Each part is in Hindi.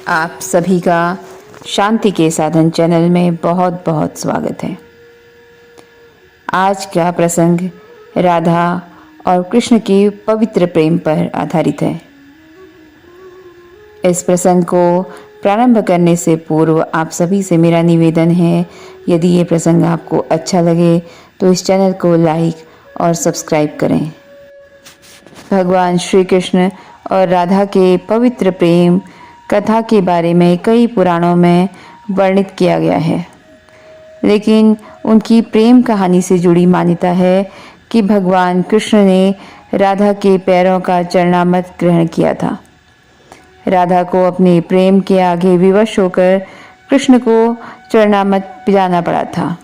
आप सभी का शांति के साधन चैनल में बहुत बहुत स्वागत है। आज का प्रसंग राधा और कृष्ण के पवित्र प्रेम पर आधारित है। इस प्रसंग को प्रारंभ करने से पूर्व आप सभी से मेरा निवेदन है, यदि ये प्रसंग आपको अच्छा लगे तो इस चैनल को लाइक और सब्सक्राइब करें। भगवान श्री कृष्ण और राधा के पवित्र प्रेम कथा के बारे में कई पुराणों में वर्णित किया गया है, लेकिन उनकी प्रेम कहानी से जुड़ी मान्यता है कि भगवान कृष्ण ने राधा के पैरों का चरणामृत ग्रहण किया था। राधा को अपने प्रेम के आगे विवश होकर कृष्ण को चरणामृत पिलाना पड़ा था।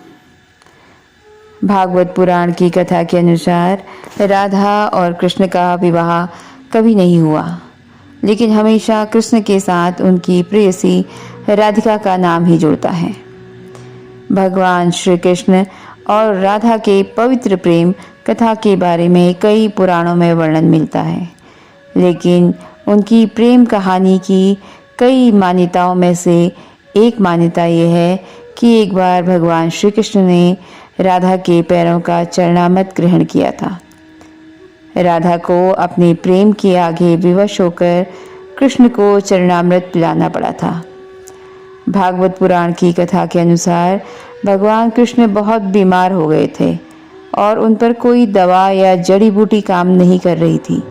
भागवत पुराण की कथा के अनुसार राधा और कृष्ण का विवाह कभी नहीं हुआ, लेकिन हमेशा कृष्ण के साथ उनकी प्रेयसी राधिका का नाम ही जुड़ता है। भगवान श्री कृष्ण और राधा के पवित्र प्रेम कथा के बारे में कई पुराणों में वर्णन मिलता है, लेकिन उनकी प्रेम कहानी की कई मान्यताओं में से एक मान्यता यह है कि एक बार भगवान श्री कृष्ण ने राधा के पैरों का चरणामृत ग्रहण किया था। राधा को अपने प्रेम के आगे विवश होकर कृष्ण को चरणामृत पिलाना पड़ा था। भागवत पुराण की कथा के अनुसार भगवान कृष्ण बहुत बीमार हो गए थे और उन पर कोई दवा या जड़ी बूटी काम नहीं कर रही थी।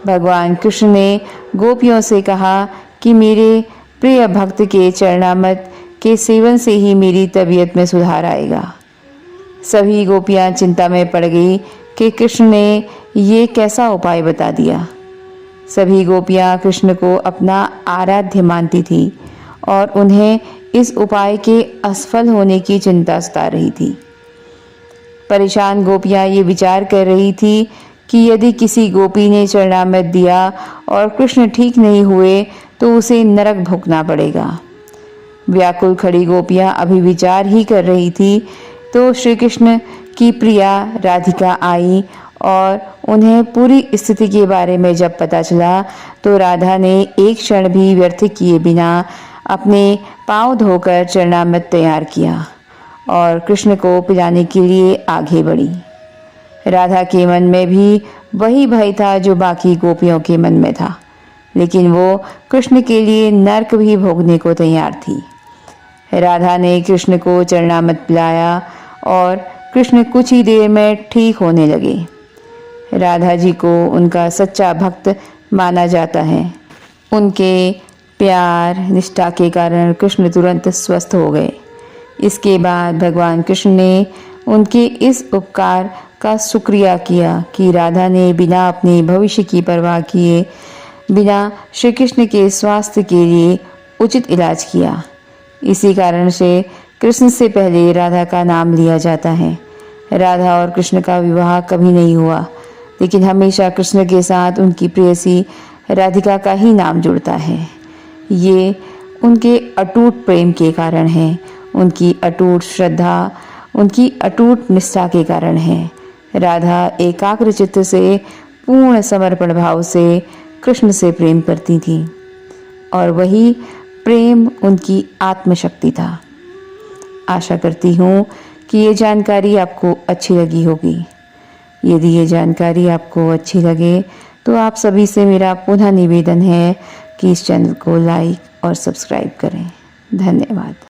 भगवान कृष्ण ने गोपियों से कहा कि मेरे प्रिय भक्त के चरणामृत के सेवन से ही मेरी तबीयत में सुधार आएगा। सभी गोपियां चिंता में पड़ गई कि कृष्ण ने ये कैसा उपाय बता दिया। सभी गोपियां कृष्ण को अपना आराध्य मानती थी और उन्हें इस उपाय के असफल होने की चिंता सता रही थी। परेशान गोपियां ये विचार कर रही थी कि यदि किसी गोपी ने चरणामृत दिया और कृष्ण ठीक नहीं हुए तो उसे नरक भोगना पड़ेगा। व्याकुल खड़ी गोपियां अभी विचार ही कर रही थी तो श्री कृष्ण की प्रिया राधिका आई और उन्हें पूरी स्थिति के बारे में जब पता चला तो राधा ने एक क्षण भी व्यर्थ किए बिना अपने पांव धोकर चरणामृत तैयार किया और कृष्ण को पिलाने के लिए आगे बढ़ी। राधा के मन में भी वही भय था जो बाकी गोपियों के मन में था, लेकिन वो कृष्ण के लिए नरक भी भोगने को तैयार थी। राधा ने कृष्ण को चरणामृत पिलाया और कृष्ण कुछ ही देर में ठीक होने लगे। राधा जी को उनका सच्चा भक्त माना जाता है। उनके प्यार निष्ठा के कारण कृष्ण तुरंत स्वस्थ हो गए। इसके बाद भगवान कृष्ण ने उनके इस उपकार का शुक्रिया किया कि राधा ने बिना अपने भविष्य की परवाह किए बिना श्री कृष्ण के स्वास्थ्य के लिए उचित इलाज किया। इसी कारण से कृष्ण से पहले राधा का नाम लिया जाता है। राधा और कृष्ण का विवाह कभी नहीं हुआ, लेकिन हमेशा कृष्ण के साथ उनकी प्रेयसी राधिका का ही नाम जुड़ता है। ये उनके अटूट प्रेम के कारण है, उनकी अटूट श्रद्धा, उनकी अटूट निष्ठा के कारण है। राधा एकाग्र चित्त से पूर्ण समर्पण भाव से कृष्ण से प्रेम करती थी और वही प्रेम उनकी आत्मशक्ति था। आशा करती हूँ कि ये जानकारी आपको अच्छी लगी होगी। यदि ये जानकारी आपको अच्छी लगे तो आप सभी से मेरा पुनः निवेदन है कि इस चैनल को लाइक और सब्सक्राइब करें। धन्यवाद।